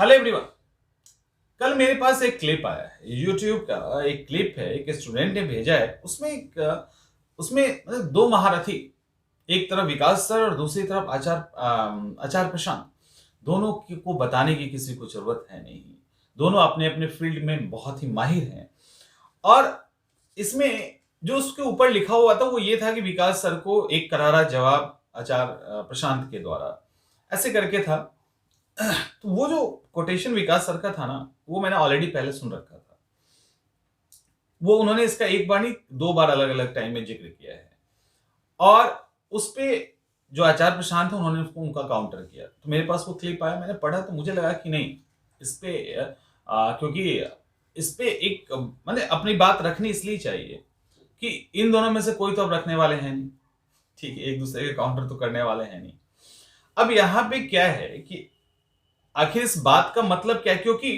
Hello everyone. कल मेरे पास एक क्लिप आया है, यूट्यूब का एक क्लिप है, एक स्टूडेंट ने भेजा है। उसमें मतलब दो महारथी, एक तरफ विकास सर और दूसरी तरफ आचार्य प्रशांत। को बताने की किसी को जरूरत है नहीं। दोनों अपने अपने फील्ड में बहुत ही माहिर हैं। और इसमें जो उसके ऊपर लिखा हुआ था वो ये था कि विकास सर को एक करारा जवाब आचार्य प्रशांत के द्वारा, ऐसे करके था। तो वो जो कोटेशन विकास सर का था ना, वो मैंने ऑलरेडी पहले सुन रखा था। वो उन्होंने इसका एक बार नहीं, दो बार अलग अलग टाइम में जिक्र किया है। और उस पे जो आचार्य प्रशांत है उन्होंने उसको उनका काउंटर किया। तो मेरे पास वो क्लिप आया, मैंने पढ़ा तो मुझे लगा कि नहीं, इस पे क्योंकि इस पे एक मैंने अपनी बात रखनी इसलिए चाहिए कि इन दोनों में से कोई तो अब रखने वाले हैं नहीं। ठीक है, एक दूसरे के काउंटर तो करने वाले हैं नहीं। अब यहां पे क्या है कि आखिर इस बात का मतलब क्या है? क्योंकि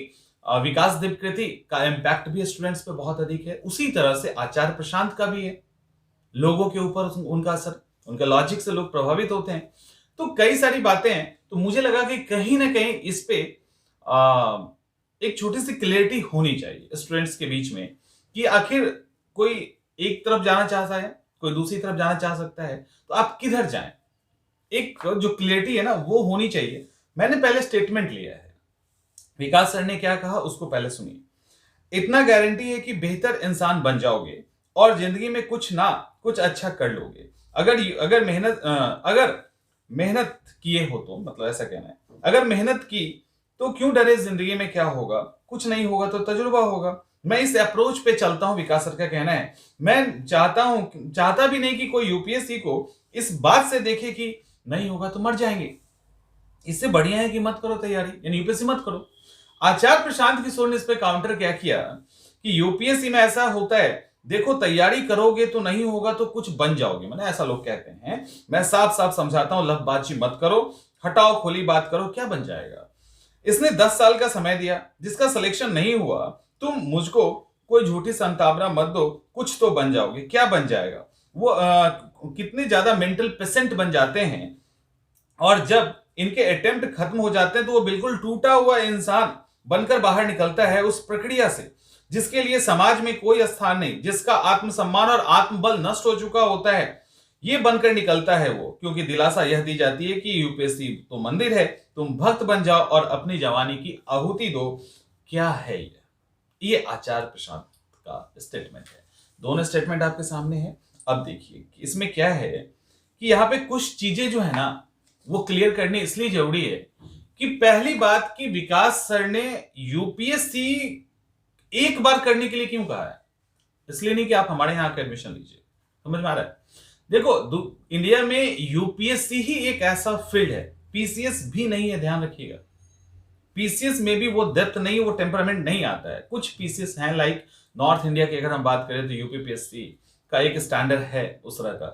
विकास दिव्यकृति का इम्पैक्ट भी स्टूडेंट्स पे बहुत अधिक है, उसी तरह से आचार्य प्रशांत का भी है। लोगों के ऊपर उनका असर, उनका लॉजिक से लोग प्रभावित होते हैं। तो कई सारी बातें हैं। तो मुझे लगा कि कहीं ना कहीं इस पे एक छोटी सी क्लियरिटी होनी चाहिए स्टूडेंट्स के बीच में कि आखिर कोई एक तरफ जाना चाहता है, कोई दूसरी तरफ जाना चाह सकता है, तो आप किधर जाएं? एक जो क्लियरिटी है ना, वो होनी चाहिए। मैंने पहले स्टेटमेंट लिया है, विकास सर ने क्या कहा उसको पहले सुनिए। इतना गारंटी है कि बेहतर इंसान बन जाओगे और जिंदगी में कुछ ना कुछ अच्छा कर लोगे। अगर मेहनत किए हो तो, मतलब ऐसा कहना है, अगर मेहनत की तो क्यों डरे, जिंदगी में क्या होगा, कुछ नहीं होगा तो तजुर्बा होगा। मैं इस अप्रोच पे चलता हूं, विकास सर का कहना है। मैं चाहता भी नहीं कि कोई यूपीएससी को इस बात से देखे कि नहीं होगा तो मर जाएंगे। इससे बढ़िया है कि मत करो तैयारी, यानी यूपीएससी मत करो। आचार्य प्रशांत किशोर ने इस पे काउंटर क्या किया कि यूपीएससी में ऐसा होता है, देखो तैयारी करोगे तो नहीं होगा तो कुछ बन जाओगे, मैंने ऐसा लोग कहते हैं। मैं साफ साफ समझाता हूं, लफबाजी मत करो, हटाओ खोली बात करो, क्या बन जाएगा। इसने 10 साल का समय दिया, जिसका सिलेक्शन नहीं हुआ, तुम मुझको कोई झूठी संतावना मत दो, कुछ तो बन जाओगे, क्या बन जाएगा। वो कितने ज्यादा मेंटल पेशेंट बन जाते हैं, और जब इनके अटेम्प्ट खत्म हो जाते हैं तो वो बिल्कुल टूटा हुआ इंसान बनकर बाहर निकलता है उस प्रक्रिया से, जिसके लिए समाज में कोई स्थान नहीं, जिसका आत्मसम्मान और आत्मबल नष्ट हो चुका होता है। ये बनकर निकलता है वो, क्योंकि दिलासा यह दी जाती है कि यूपीएससी तो मंदिर है, तुम भक्त बन जाओ और अपनी जवानी की आहुति दो। क्या है ये आचार्य प्रशांत का स्टेटमेंट है। दोनों स्टेटमेंट आपके सामने है। अब देखिए कि इसमें क्या है कि यहाँ पे कुछ चीजें जो है ना, वो क्लियर करनी इसलिए जरूरी है कि पहली बात कि विकास सर ने यूपीएससी एक बार करने के लिए क्यों कहा है। इसलिए नहीं कि आप हमारे यहां आकर एडमिशन लीजिए, समझ में आ रहा है। देखो, इंडिया में यूपीएससी ही एक ऐसा फील्ड है, पीसीएस भी नहीं है, ध्यान रखिएगा। पीसीएस में भी वो डेप्थ नहीं, वो टेम्परामेंट नहीं आता है। कुछ पीसीएस हैं, लाइक नॉर्थ इंडिया की अगर हम बात करें तो यूपीपीएससी का एक स्टैंडर्ड है उस तरह का।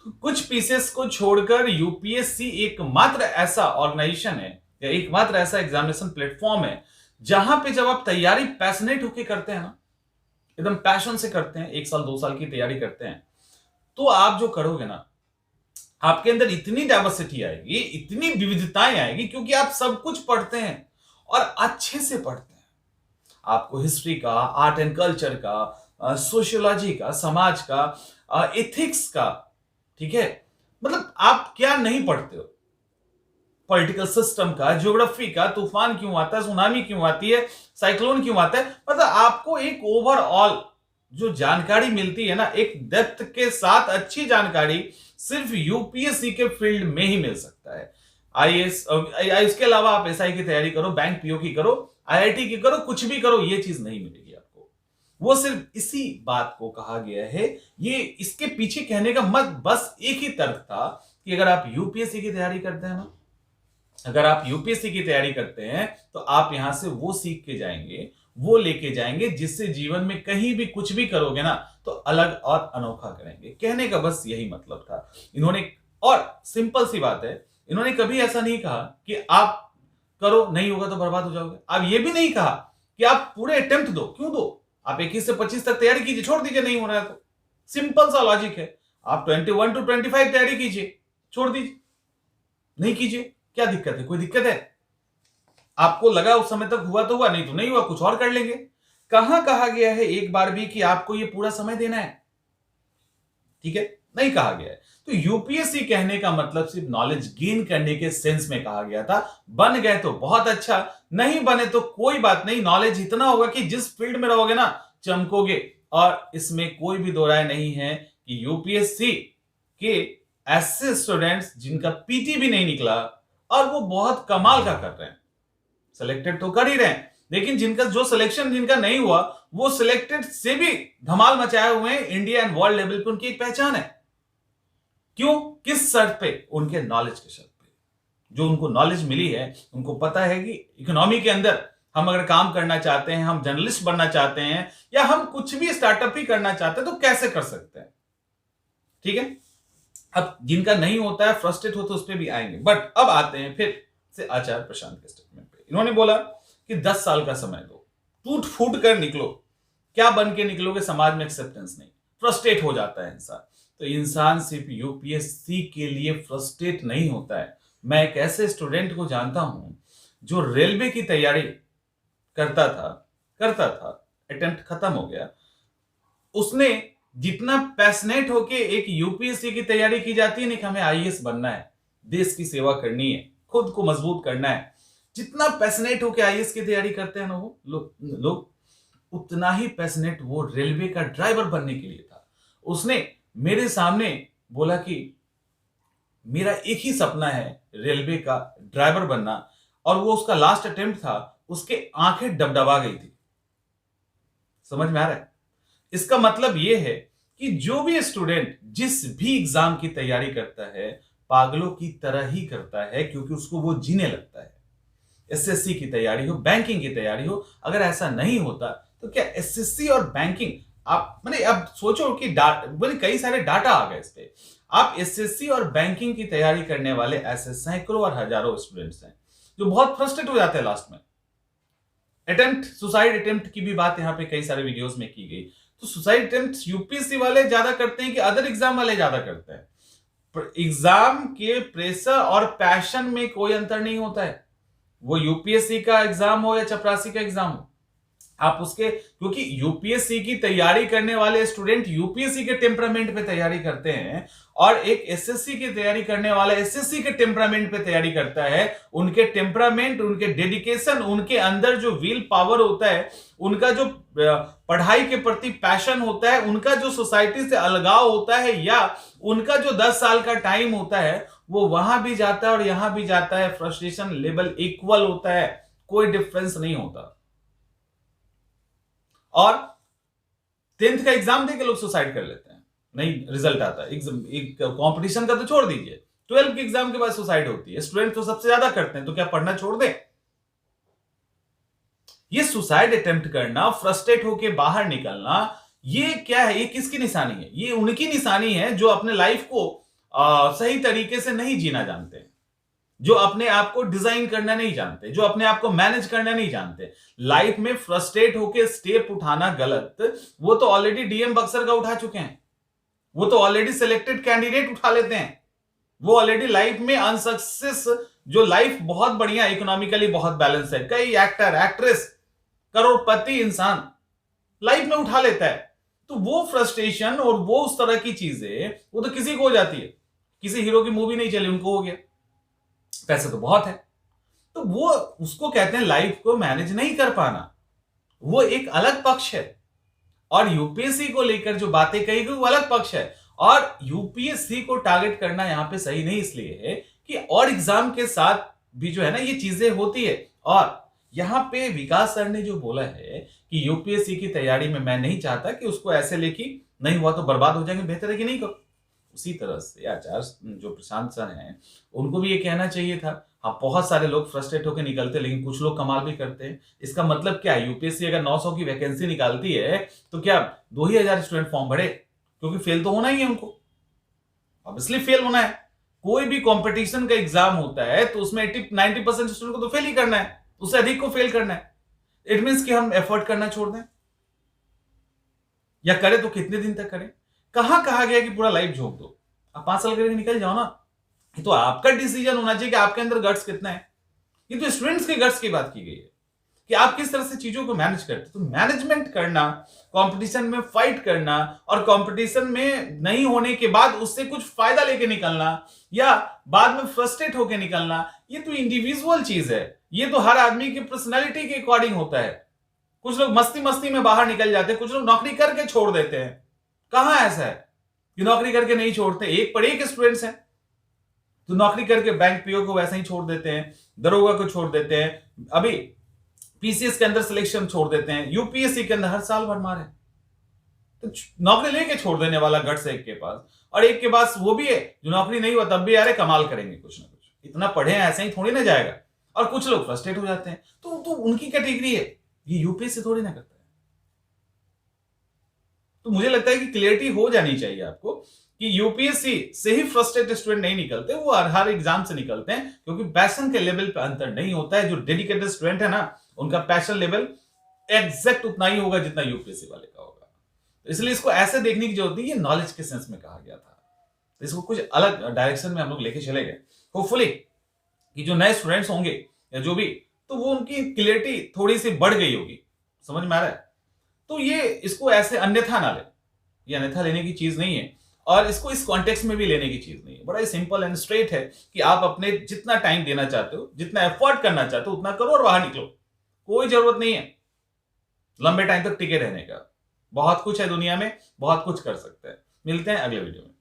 तो कुछ पीसीएस को छोड़कर यूपीएससी एकमात्र ऐसा ऑर्गेनाइजेशन है या एकमात्र ऐसा एग्जामिनेशन प्लेटफॉर्म है जहां पे जब आप तैयारी पैशनेट होकर करते हैं ना, एकदम पैशन से करते हैं, 1 साल 2 साल की तैयारी करते हैं, तो आप जो करोगे ना, आपके अंदर इतनी डाइवर्सिटी आएगी, इतनी विविधताएं आएगी, क्योंकि आप सब कुछ पढ़ते हैं और अच्छे से पढ़ते हैं। आपको हिस्ट्री का, आर्ट एंड कल्चर का, सोशियोलॉजी का, समाज का, एथिक्स का, ठीक है, मतलब आप क्या नहीं पढ़ते हो, पॉलिटिकल सिस्टम का, ज्योग्राफी का, तूफान क्यों आता है, सुनामी क्यों आती है, साइक्लोन क्यों आता है, मतलब आपको एक ओवरऑल जो जानकारी मिलती है ना, एक डेप्थ के साथ अच्छी जानकारी सिर्फ यूपीएससी के फील्ड में ही मिल सकता है। आईएएस, इसके अलावा आप एसआई की तैयारी करो, बैंक पीओ की करो, आईआईटी की करो, कुछ भी करो, ये चीज नहीं मिलेगी आपको। वो सिर्फ इसी बात को कहा गया है। ये इसके पीछे कहने का मत बस एक ही तर्क था कि अगर आप यूपीएससी की तैयारी करते हैं ना, अगर आप यूपीएससी की तैयारी करते हैं तो आप यहां से वो सीख के जाएंगे, वो लेके जाएंगे, जिससे जीवन में कहीं भी कुछ भी करोगे ना तो अलग और अनोखा करेंगे। कहने का बस यही मतलब था इन्होंने। और सिंपल सी बात है, इन्होंने कभी ऐसा नहीं कहा कि आप करो नहीं होगा तो बर्बाद हो जाओगे। आप ये भी नहीं कहा कि आप पूरे अटेम्प्ट दो, क्यों दो, आप 21 से 25 तक तैयारी कीजिए, छोड़ दीजिए नहीं हो रहा है तो। सिंपल सा लॉजिक है। आप 21 to 25 तैयारी कीजिए, छोड़ दीजिए, नहीं कीजिए, क्या दिक्कत है, कोई दिक्कत है? आपको लगा उस समय तक हुआ तो हुआ, नहीं तो नहीं हुआ, कुछ और कर लेंगे। कहां कहा गया है एक बार भी कि आपको ये पूरा समय देना है? ठीक है, नहीं कहा गया है। तो यूपीएससी कहने का मतलब सिर्फ नॉलेज गेन करने के सेंस में कहा गया था। बन गए तो बहुत अच्छा, नहीं बने तो कोई बात नहीं, नॉलेज इतना होगा कि जिस फील्ड में रहोगे ना चमकोगे। और इसमें कोई भी दो राय नहीं है कि यूपीएससी के ऐसे स्टूडेंट्स जिनका पीटी भी नहीं निकला और वो बहुत कमाल का कर रहे हैं, सिलेक्टेड तो कर ही रहे हैं, लेकिन जिनका जो सिलेक्शन जिनका नहीं हुआ वो सिलेक्टेड से भी धमाल मचाए हुए हैं। इंडिया एंड वर्ल्ड लेवल पे उनकी एक पहचान है। क्यों? किस शर्त पे? उनके नॉलेज के शर्त पे। जो उनको नॉलेज मिली है, उनको पता है कि इकोनॉमी के अंदर हम अगर काम करना चाहते हैं, हम जर्नलिस्ट बनना चाहते हैं, या हम कुछ भी स्टार्टअप ही करना चाहते हैं, तो कैसे कर सकते हैं। ठीक है, अब जिनका नहीं होता है, फ्रस्ट्रेट होते, उस पर भी आएंगे। बट अब आते हैं फिर से आचार्य प्रशांत के स्टेटमेंट पे। इन्होंने बोला कि 10 साल का समय दो, टूट फूट कर निकलो। क्या बन के निकलोगे? समाज में एक्सेप्टेंस नहीं, फ्रस्ट्रेट हो जाता है इंसान। तो इंसान सिर्फ यूपीएससी के लिए फ्रस्ट्रेट नहीं होता है। मैं एक ऐसे स्टूडेंट को जानता हूं जो रेलवे की तैयारी करता था, अटेम्प्ट खत्म हो गया। उसने जितना पैशनेट होके एक यूपीएससी की तैयारी की जाती है, नहीं कि हमें आईएएस बनना है, देश की सेवा करनी है, खुद को मजबूत करना है, जितना पैशनेट होके आईएएस की तैयारी करते हैं ना वो लोग, उतना ही पैशनेट वो रेलवे का ड्राइवर बनने के लिए था। उसने मेरे सामने बोला कि मेरा एक ही सपना है रेलवे का ड्राइवर बनना, और वो उसका लास्ट अटेम्प्ट था, उसके आंखें डबडबा गई थी। समझ में आ रहा है? इसका मतलब यह है कि जो भी स्टूडेंट जिस भी एग्जाम की तैयारी करता है, पागलों की तरह ही करता है, क्योंकि उसको वो जीने लगता है। एसएससी की तैयारी हो, बैंकिंग की तैयारी हो, अगर ऐसा नहीं होता तो क्या एसएससी और बैंकिंग, आप मैंने अब सोचो कि कई सारे डाटा आ गए इस पे। आप एसएससी और बैंकिंग की तैयारी करने वाले ऐसे सैकड़ों और हजारों स्टूडेंट्स हैं जो बहुत फ्रस्ट्रेट हो जाते हैं लास्ट में। सुसाइड अटेम्प्ट की भी बात यहां पे कई सारे वीडियोस में की गई। तो सुसाइड अटेम्प्ट यूपीएससी वाले ज्यादा करते हैं कि अदर एग्जाम वाले ज्यादा करते हैं? एग्जाम के प्रेशर और पैशन में कोई अंतर नहीं होता है। वो यूपीएससी का एग्जाम हो या चपरासी का एग्जाम हो, आप उसके, क्योंकि यूपीएससी की तैयारी करने वाले स्टूडेंट यूपीएससी के टेम्परामेंट पे तैयारी करते हैं, और एक एसएससी की तैयारी करने वाला एसएससी के टेम्परामेंट पे तैयारी करता है। उनके टेम्परामेंट, उनके डेडिकेशन, उनके अंदर जो विल पावर होता है, उनका जो पढ़ाई के प्रति पैशन होता है, उनका जो सोसाइटी से अलगाव होता है, या उनका जो 10 साल का टाइम होता है, वो वहां भी जाता है और यहां भी जाता है। फ्रस्ट्रेशन लेवल इक्वल होता है, कोई डिफरेंस नहीं होता। और 10th का एग्जाम देके लोग सुसाइड कर लेते हैं, नहीं रिजल्ट आता है। कंपटीशन का तो छोड़ दीजिए, 12th के एग्जाम के बाद सुसाइड होती है। स्टूडेंट तो सबसे ज्यादा करते हैं, तो क्या पढ़ना छोड़ दें? ये सुसाइड अटेम्प्ट करना, फ्रस्ट्रेट होके बाहर निकलना, ये क्या है? ये किसकी निशानी है? ये उनकी निशानी है जो अपने लाइफ को सही तरीके से नहीं जीना जानते, जो अपने आप को डिजाइन करना नहीं जानते, जो अपने आप को मैनेज करना नहीं जानते। लाइफ में फ्रस्ट्रेट होके स्टेप उठाना गलत, वो तो ऑलरेडी डीएम बक्सर का उठा चुके हैं, वो तो ऑलरेडी सिलेक्टेड कैंडिडेट उठा लेते हैं, वो ऑलरेडी लाइफ में अनसक्सेस, जो लाइफ बहुत बढ़िया, इकोनॉमिकली बहुत बैलेंस है, कई एक्टर एक्ट्रेस, करोड़पति इंसान लाइफ में उठा लेता है। तो वो फ्रस्ट्रेशन और वो उस तरह की चीजें, वो तो किसी को हो जाती है। किसी हीरो की मूवी नहीं चली, उनको हो गया, पैसे तो बहुत है। तो वो, उसको कहते हैं लाइफ को मैनेज नहीं कर पाना, वो एक अलग पक्ष है। और यूपीएससी को लेकर जो बातें कही गई वो अलग पक्ष है। और यूपीएससी को टारगेट करना यहां पे सही नहीं इसलिए है कि और एग्जाम के साथ भी जो है ना ये चीजें होती है। और यहां पे विकास सर ने जो बोला है कि यूपीएससी की तैयारी में मैं नहीं चाहता कि उसको ऐसे लेके नहीं हुआ तो बर्बाद हो जाएंगे, बेहतर है कि नहीं करो। उसी तरह से आचार्य जो प्रशांत सर हैं, उनको भी ये कहना चाहिए था। हाँ, बहुत सारे लोग फ्रस्ट्रेट होकर निकलते, लेकिन कुछ लोग कमाल भी करते हैं। इसका मतलब क्या है? यूपीएससी अगर 900 की वैकेंसी निकालती है तो क्या 2,000 स्टूडेंट फॉर्म भरे? क्योंकि फेल तो होना ही है उनको, अब इसलिए फेल होना है। कोई भी कंपटीशन का एग्जाम होता है तो उसमें 80-90% स्टूडेंट को तो फेल ही करना है, उससे अधिक को फेल करना है। इट मींस कि हम एफर्ट करना छोड़ दें, या करें तो कितने दिन तक करें? कहां कहा गया कि पूरा लाइफ झोंक दो? आप 5 साल करके निकल जाओ ना। तो आपका डिसीजन होना चाहिए कि आपके अंदर गट्स कितना है। ये तो स्टूडेंट्स के गट्स की बात की गई है कि आप किस तरह से चीजों को मैनेज करते। तो मैनेजमेंट करना, कंपटीशन में फाइट करना और कंपटीशन में नहीं होने के बाद उससे कुछ फायदा लेके निकलना या बाद में फ्रस्ट्रेट होके निकलना, ये तो इंडिविजुअल चीज है। ये तो हर आदमी की पर्सनैलिटी के अकॉर्डिंग होता है। कुछ लोग मस्ती मस्ती में बाहर निकल जाते हैं, कुछ लोग नौकरी करके छोड़ देते हैं। कहां ऐसा है कि नौकरी करके नहीं छोड़ते? एक पर एक स्टूडेंट्स हैं तो नौकरी करके बैंक पीओ को वैसे ही छोड़ देते हैं, दरोगा को छोड़ देते हैं, अभी पीसीएस के अंदर सिलेक्शन छोड़ देते हैं, यूपीएससी के अंदर हर साल भर मार है। तो नौकरी लेके छोड़ देने वाला गट्स है एक के पास, और एक के पास वो भी है जो नौकरी नहीं हुआ तब भी यार कमाल करेंगे कुछ ना कुछ, इतना पढ़े हैं ऐसे ही थोड़ी ना जाएगा। और कुछ लोग फ्रस्ट्रेट हो जाते हैं, तो उनकी कैटेगरी है, ये यूपीएससी थोड़ी ना करता है। तो मुझे लगता है कि क्लियरिटी हो जानी चाहिए आपको कि यूपीएससी से ही फ्रस्ट्रेटेड स्टूडेंट नहीं निकलते, वो हर एग्जाम से निकलते हैं, क्योंकि पैशन के लेवल पे अंतर नहीं होता है। जो डेडिकेटेड स्टूडेंट है ना, उनका पैशन लेवल एग्जैक्ट उतना ही होगा जितना यूपीएससी वाले का होगा। तो इसलिए इसको ऐसे देखने की जरूरत नहीं, ये नॉलेज के सेंस में कहा गया था, तो इसको कुछ अलग डायरेक्शन में हम लोग लेके चले गए। होपफुली कि जो नए स्टूडेंट्स होंगे या जो भी, तो वो उनकी क्लियरिटी थोड़ी सी बढ़ गई होगी। समझ में आ रहा है? तो ये इसको ऐसे अन्यथा ना ले, ये अन्यथा लेने की चीज नहीं है, और इसको इस कॉन्टेक्स्ट में भी लेने की चीज नहीं है। बड़ा ही सिंपल एंड स्ट्रेट है कि आप अपने जितना टाइम देना चाहते हो, जितना एफर्ट करना चाहते हो, उतना करो और बाहर निकलो। कोई जरूरत नहीं है लंबे टाइम तक टिके रहने का। बहुत कुछ है दुनिया में, बहुत कुछ कर सकते हैं। मिलते हैं अगले वीडियो में।